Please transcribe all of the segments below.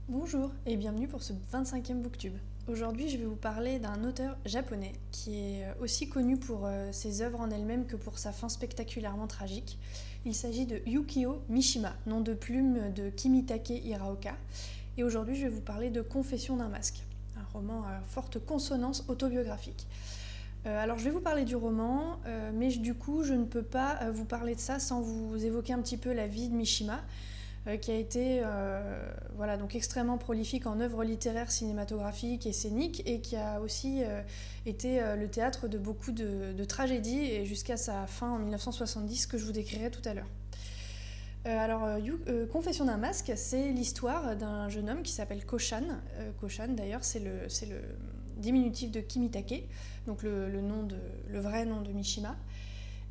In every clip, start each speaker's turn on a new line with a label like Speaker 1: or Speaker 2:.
Speaker 1: Bonjour et bienvenue pour ce 25e Booktube. Aujourd'hui, je vais vous parler d'un auteur japonais qui est aussi connu pour ses œuvres en elles-mêmes que pour sa fin spectaculairement tragique. Il s'agit de Yukio Mishima, nom de plume de Kimitake Hiraoka. Et aujourd'hui, je vais vous parler de Confession d'un masque, un roman à forte consonance autobiographique. Alors je vais vous parler du roman, mais du coup je ne peux pas vous parler de ça sans vous évoquer un petit peu la vie de Mishima, qui a été voilà, donc extrêmement prolifique en œuvres littéraires, cinématographiques et scéniques, et qui a aussi été le théâtre de beaucoup de tragédies, et jusqu'à sa fin en 1970 que je vous décrirai tout à l'heure. Confession d'un masque, c'est l'histoire d'un jeune homme qui s'appelle Koshan. Koshan, d'ailleurs, c'est le diminutif de Kimitake, donc le vrai nom de Mishima.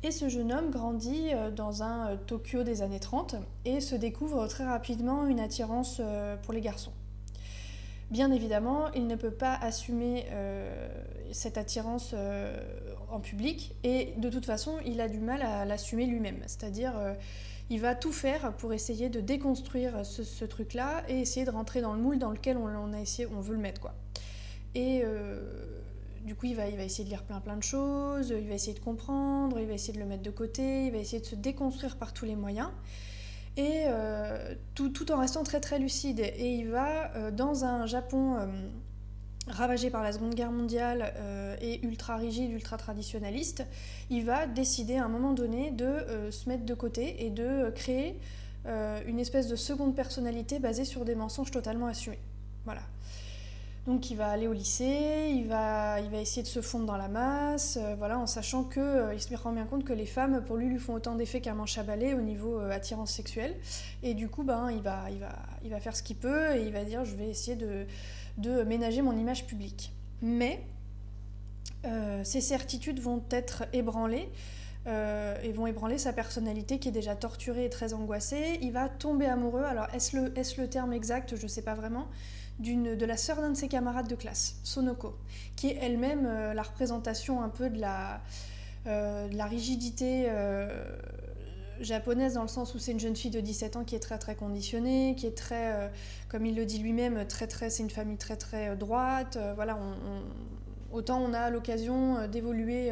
Speaker 1: Et ce jeune homme grandit dans un Tokyo des années 30 et se découvre très rapidement une attirance pour les garçons. Bien évidemment, il ne peut pas assumer cette attirance en public, et de toute façon, il a du mal à l'assumer lui-même. C'est-à-dire, il va tout faire pour essayer de déconstruire ce truc-là et essayer de rentrer dans le moule dans lequel on veut le mettre, quoi. Et du coup, il va essayer de lire plein de choses, il va essayer de comprendre, il va essayer de le mettre de côté, il va essayer de se déconstruire par tous les moyens, et tout en restant très lucide. Et il va, dans un Japon ravagé par la Seconde Guerre mondiale et ultra rigide, ultra traditionnaliste, il va décider à un moment donné de se mettre de côté et de créer une espèce de seconde personnalité basée sur des mensonges totalement assumés. Voilà. Donc il va aller au lycée, il va essayer de se fondre dans la masse, voilà, en sachant qu'il se rend bien compte que les femmes, pour lui font autant d'effets qu'un manche à balai au niveau attirance sexuelle. Et du coup, il va faire ce qu'il peut, et il va dire: je vais essayer de ménager mon image publique. Mais ses certitudes vont être ébranlées, et vont ébranler sa personnalité qui est déjà torturée et très angoissée. Il va tomber amoureux, alors est-ce le terme exact, je ne sais pas vraiment, de la sœur d'un de ses camarades de classe, Sonoko, qui est elle-même la représentation un peu de la rigidité japonaise, dans le sens où c'est une jeune fille de 17 ans qui est très conditionnée, qui est très, comme il le dit lui-même, c'est une famille très droite. Voilà, autant on a l'occasion d'évoluer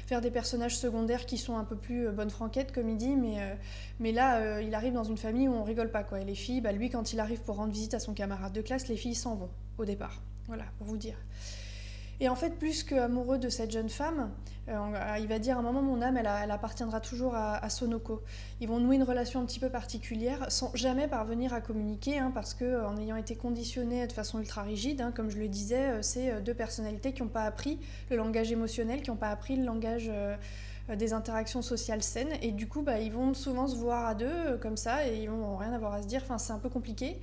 Speaker 1: vers des personnages secondaires qui sont un peu plus bonne franquette, comme il dit, mais là, il arrive dans une famille où on rigole pas, quoi. Et les filles, lui, quand il arrive pour rendre visite à son camarade de classe, les filles s'en vont au départ. Voilà, pour vous dire. Et en fait, plus qu'amoureux de cette jeune femme, il va dire: à un moment, mon âme, elle appartiendra toujours à Sonoko. Ils vont nouer une relation un petit peu particulière, sans jamais parvenir à communiquer, parce qu'en ayant été conditionnés de façon ultra rigide, comme je le disais, c'est deux personnalités qui n'ont pas appris le langage émotionnel, qui n'ont pas appris le langage des interactions sociales saines, et du coup, ils vont souvent se voir à deux, comme ça, et ils n'ont rien avoir à se dire, enfin, c'est un peu compliqué.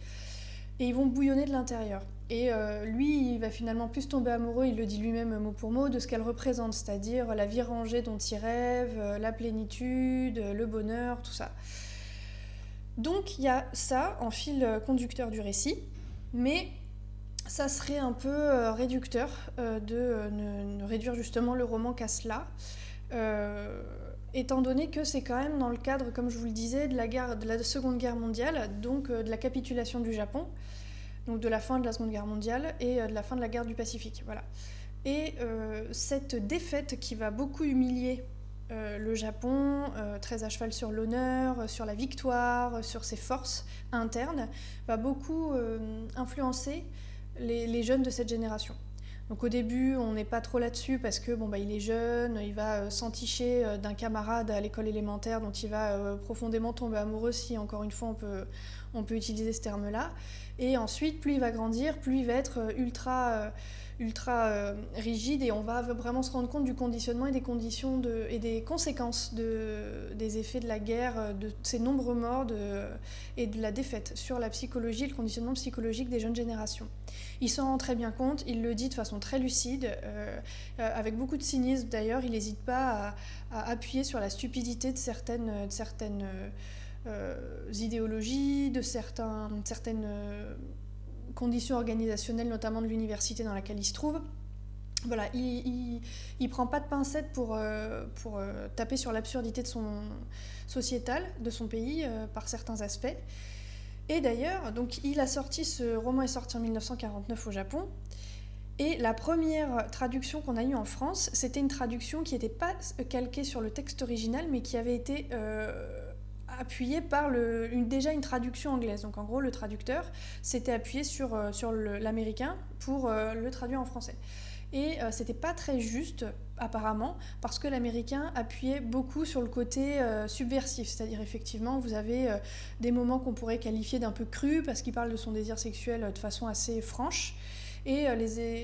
Speaker 1: Et ils vont bouillonner de l'intérieur. Et lui, il va finalement plus tomber amoureux, il le dit lui-même mot pour mot, de ce qu'elle représente, c'est-à-dire la vie rangée dont il rêve, la plénitude, le bonheur, tout ça. Donc il y a ça en fil conducteur du récit, mais ça serait un peu réducteur de ne réduire justement le roman qu'à cela, étant donné que c'est quand même dans le cadre, comme je vous le disais, de la Seconde Guerre mondiale, donc de la capitulation du Japon, donc de la fin de la Seconde Guerre mondiale et de la fin de la guerre du Pacifique. Voilà. Et cette défaite qui va beaucoup humilier le Japon, très à cheval sur l'honneur, sur la victoire, sur ses forces internes, va beaucoup influencer les jeunes de cette génération. Donc au début, on n'est pas trop là-dessus parce que il est jeune, il va s'enticher d'un camarade à l'école élémentaire dont il va profondément tomber amoureux, si encore une fois on peut utiliser ce terme-là. Et ensuite, plus il va grandir, plus il va être ultra rigide, et on va vraiment se rendre compte du conditionnement et des conditions et des conséquences des effets de la guerre, de ces nombreux morts et de la défaite sur la psychologie et le conditionnement psychologique des jeunes générations. Il s'en rend très bien compte, il le dit de façon très lucide, avec beaucoup de cynisme d'ailleurs. Il n'hésite pas à appuyer sur la stupidité de certaines idéologies, de certaines conditions organisationnelles, notamment de l'université dans laquelle il se trouve. Voilà, il prend pas de pincettes pour taper sur l'absurdité de son sociétal, de son pays, par certains aspects. Et d'ailleurs, donc ce roman est sorti en 1949 au Japon. Et la première traduction qu'on a eue en France, c'était une traduction qui n'était pas calquée sur le texte original, mais qui avait été appuyée par déjà une traduction anglaise. Donc en gros, le traducteur s'était appuyé sur l'américain pour le traduire en français. Et c'était pas très juste, apparemment, parce que l'américain appuyait beaucoup sur le côté subversif. C'est-à-dire, effectivement, vous avez des moments qu'on pourrait qualifier d'un peu crus, parce qu'il parle de son désir sexuel de façon assez franche. Et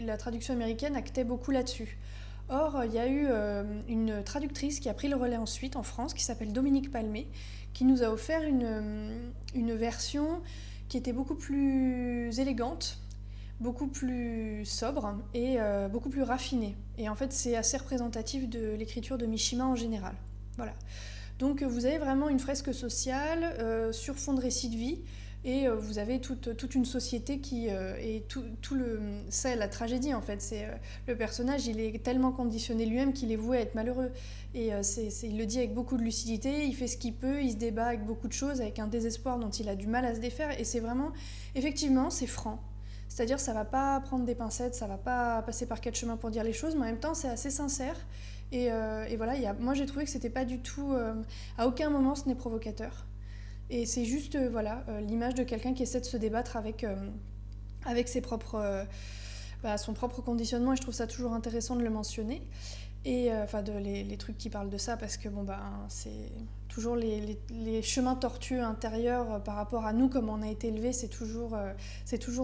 Speaker 1: la traduction américaine actait beaucoup là-dessus. Or, il y a eu une traductrice qui a pris le relais ensuite en France, qui s'appelle Dominique Palmé, qui nous a offert une version qui était beaucoup plus élégante, beaucoup plus sobre et beaucoup plus raffinée. Et en fait, c'est assez représentatif de l'écriture de Mishima en général. Voilà. Donc, vous avez vraiment une fresque sociale sur fond de récit de vie. Et vous avez toute une société qui est c'est la tragédie en fait. C'est le personnage, il est tellement conditionné lui-même qu'il est voué à être malheureux. Et il le dit avec beaucoup de lucidité. Il fait ce qu'il peut, il se débat avec beaucoup de choses, avec un désespoir dont il a du mal à se défaire. Et c'est vraiment, effectivement, c'est franc. C'est-à-dire, ça va pas prendre des pincettes, ça va pas passer par quatre chemins pour dire les choses, mais en même temps, c'est assez sincère. Et voilà, moi j'ai trouvé que c'était pas du tout, à aucun moment, ce n'est provocateur. Et c'est juste l'image de quelqu'un qui essaie de se débattre avec ses propres, son propre conditionnement, et je trouve ça toujours intéressant de le mentionner. Et les trucs qui parlent de ça, parce que c'est toujours les chemins tortueux intérieurs par rapport à nous, comme on a été élevé, c'est toujours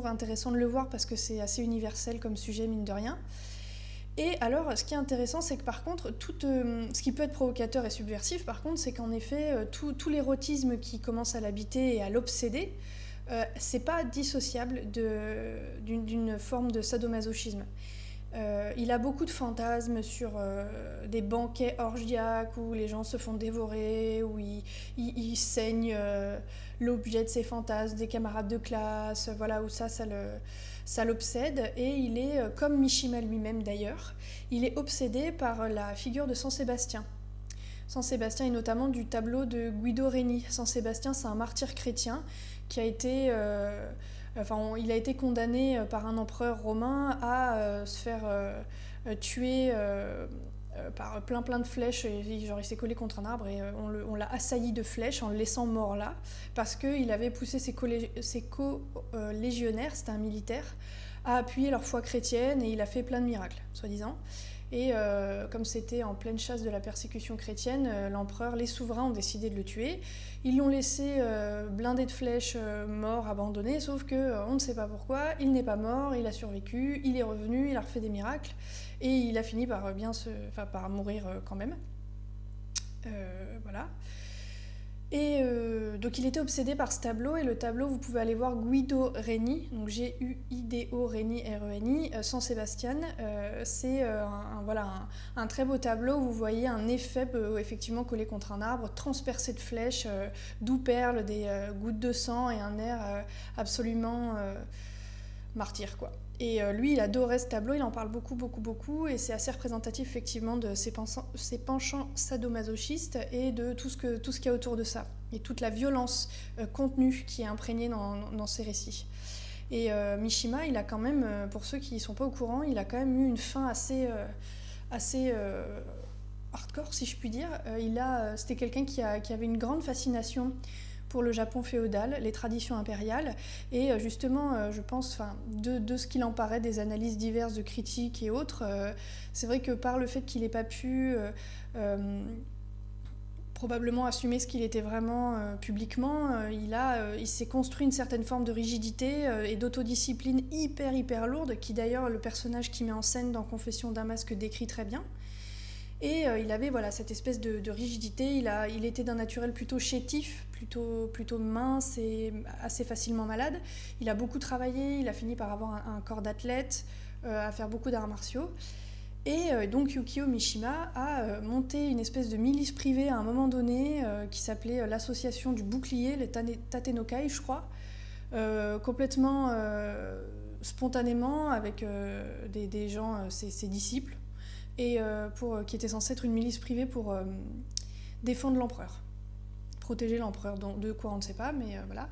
Speaker 1: intéressant de le voir, parce que c'est assez universel comme sujet, mine de rien. Et alors, ce qui est intéressant, c'est que par contre, ce qui peut être provocateur et subversif, par contre, c'est qu'en effet, tout l'érotisme qui commence à l'habiter et à l'obséder, c'est pas dissociable d'une forme de sadomasochisme. Il a beaucoup de fantasmes sur des banquets orgiaques où les gens se font dévorer, où il saigne l'objet de ses fantasmes, des camarades de classe, voilà, où ça l'obsède. Et il est, comme Mishima lui-même d'ailleurs, il est obsédé par la figure de San Sébastien. San Sébastien est notamment du tableau de Guido Reni. San Sébastien, c'est un martyr chrétien qui a été... il a été condamné par un empereur romain à se faire tuer par plein de flèches. Genre, il s'est collé contre un arbre et on l'a assailli de flèches en le laissant mort là, parce qu'il avait poussé ses co-légionnaires, c'était un militaire, à appuyer leur foi chrétienne, et il a fait plein de miracles, soi-disant. Et comme c'était en pleine chasse de la persécution chrétienne, l'empereur, les souverains ont décidé de le tuer. Ils l'ont laissé blindé de flèches, mort, abandonné, sauf qu'on ne sait pas pourquoi, il n'est pas mort, il a survécu, il est revenu, il a refait des miracles, et il a fini par par mourir quand même. Voilà. Et donc il était obsédé par ce tableau, et le tableau, vous pouvez aller voir Guido Reni, donc G-U-I-D-O Reni, R-E-N-I, San Sébastien. C'est un très beau tableau où vous voyez un effet effectivement collé contre un arbre, transpercé de flèches, d'où perlent des gouttes de sang et un air absolument martyr, quoi. Et lui, il adorait ce tableau, il en parle beaucoup, et c'est assez représentatif effectivement de ses penchants sadomasochistes et de tout ce qu'il y a autour de ça, et toute la violence contenue qui est imprégnée dans ses récits. Et Mishima, il a quand même, pour ceux qui ne sont pas au courant, il a quand même eu une fin assez hardcore, si je puis dire. C'était quelqu'un qui avait une grande fascination pour le Japon féodal, les traditions impériales, et justement, je pense, de ce qu'il en paraît, des analyses diverses de critiques et autres, c'est vrai que par le fait qu'il n'ait pas pu probablement assumer ce qu'il était vraiment publiquement, il s'est construit une certaine forme de rigidité et d'autodiscipline hyper lourde, qui d'ailleurs, le personnage qui met en scène dans Confession d'un masque décrit très bien. Et il avait cette espèce de rigidité, il était d'un naturel plutôt chétif, plutôt mince et assez facilement malade. Il a beaucoup travaillé, il a fini par avoir un corps d'athlète, à faire beaucoup d'arts martiaux. Et donc Yukio Mishima a monté une espèce de milice privée à un moment donné qui s'appelait l'association du bouclier, les Tatenokai, je crois, complètement spontanément avec des gens, ses disciples, et qui était censée être une milice privée pour défendre l'empereur, protéger l'empereur, de quoi on ne sait pas, mais voilà.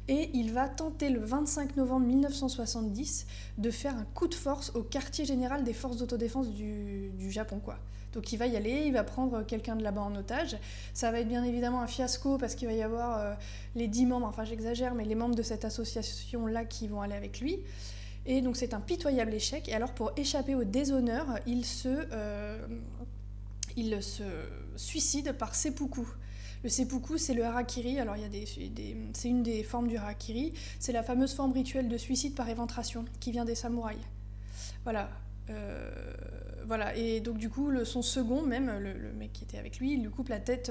Speaker 1: et il va tenter le 25 novembre 1970 de faire un coup de force au quartier général des forces d'autodéfense du Japon, quoi. Donc il va y aller, il va prendre quelqu'un de là-bas en otage. Ça va être bien évidemment un fiasco parce qu'il va y avoir les 10 membres, enfin j'exagère, mais les membres de cette association-là qui vont aller avec lui. Et donc c'est un pitoyable échec. Et alors pour échapper au déshonneur, il se suicide par seppuku. Le seppuku, c'est le harakiri. Alors c'est une des formes du harakiri. C'est la fameuse forme rituelle de suicide par éventration qui vient des samouraïs. Voilà. Voilà. Et donc du coup, son second, même le mec qui était avec lui, il lui coupe la tête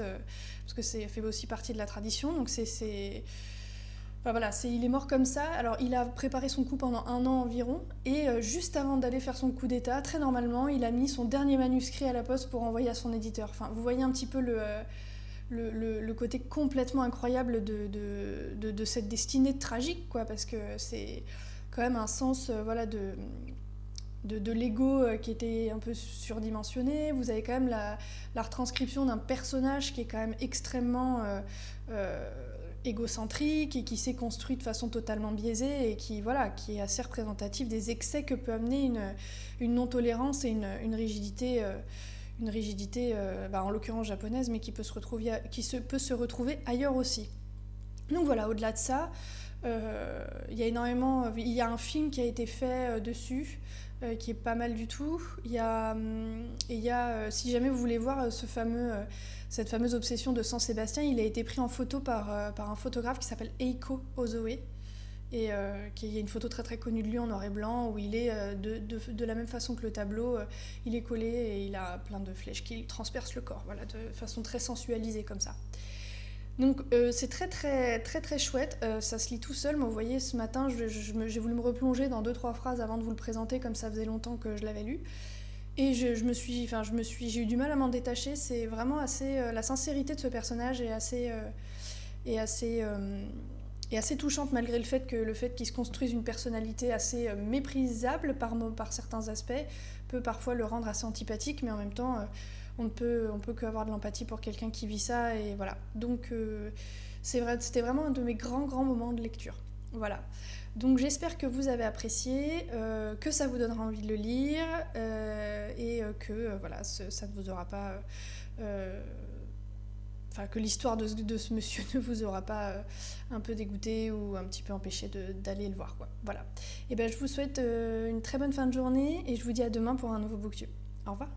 Speaker 1: parce que ça fait aussi partie de la tradition. Donc Enfin, voilà, il est mort comme ça. Alors il a préparé son coup pendant 1 an environ, et juste avant d'aller faire son coup d'état, très normalement, il a mis son dernier manuscrit à la poste pour envoyer à son éditeur. Enfin, vous voyez un petit peu le côté complètement incroyable de cette destinée tragique, quoi, parce que c'est quand même un sens voilà, de l'ego qui était un peu surdimensionné. Vous avez quand même la retranscription d'un personnage qui est quand même extrêmement égocentrique et qui s'est construit de façon totalement biaisée et qui est assez représentatif des excès que peut amener une non-tolérance et une rigidité, en l'occurrence japonaise, mais qui peut se retrouver ailleurs aussi. Donc voilà, au-delà de ça, il y a un film qui a été fait dessus, qui est pas mal du tout. Il y a, si jamais vous voulez voir cette fameuse obsession de San Sébastien, il a été pris en photo par un photographe qui s'appelle Eiko Ozoe, et il y a une photo très très connue de lui en noir et blanc où il est de la même façon que le tableau, il est collé et il a plein de flèches qui transpercent le corps, voilà, de façon très sensualisée comme ça. Donc c'est très très très très chouette, ça se lit tout seul, mais vous voyez ce matin j'ai voulu me replonger dans 2-3 phrases avant de vous le présenter, comme ça faisait longtemps que je l'avais lu, et j'ai eu du mal à m'en détacher. C'est vraiment assez, la sincérité de ce personnage est assez touchante, malgré le fait qu'il se construise une personnalité assez méprisable par certains aspects, peut parfois le rendre assez antipathique, mais en même temps on ne peut qu'avoir de l'empathie pour quelqu'un qui vit ça, et voilà. Donc c'était vraiment un de mes grands moments de lecture. Voilà. Donc j'espère que vous avez apprécié, que ça vous donnera envie de le lire, et que voilà, ça ne vous aura pas... que l'histoire de ce monsieur ne vous aura pas un peu dégoûté ou un petit peu empêché d'aller le voir, quoi. Voilà. Et ben je vous souhaite une très bonne fin de journée, et je vous dis à demain pour un nouveau booktube. Au revoir.